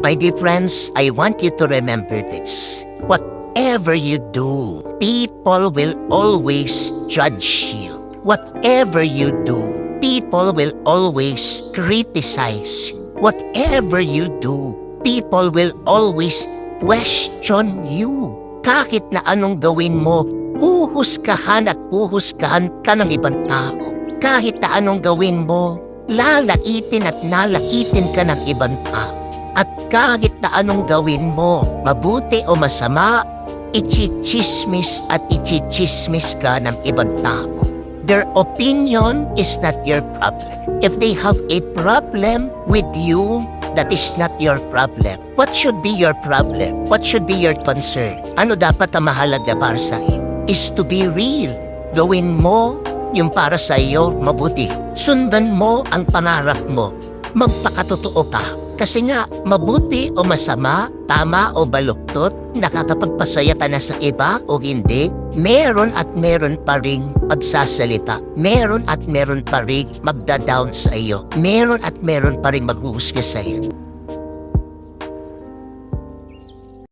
My dear friends, I want you to remember this. Whatever you do, people will always judge you. Whatever you do, people will always criticize you. Whatever you do, people will always question you. Kahit na anong gawin mo, huhusgahan at huhusgahan ka ng ibang tao. Kahit na anong gawin mo, lalaitin at nalaitin ka ng ibang tao. At kahit na anong gawin mo, mabuti o masama, ichichismis at ichichismis ka ng ibang tao. Their opinion is not your problem. If they have a problem with you, that is not your problem. What should be your problem? What should be your concern? Ano dapat ang mahalaga para sa iyo? Is to be real. Gawin mo yung para sa iyo mabuti. Sundan mo ang pangarap mo. Magpakatotoo ka. Kasi nga, mabuti o masama, tama o baluktot, nakakapagpasaya ka na sa iba o hindi, meron at meron pa ring pagsasalita. Meron at meron pa ring magda-down sa iyo. Meron at meron pa ring maghuhusga sa iyo.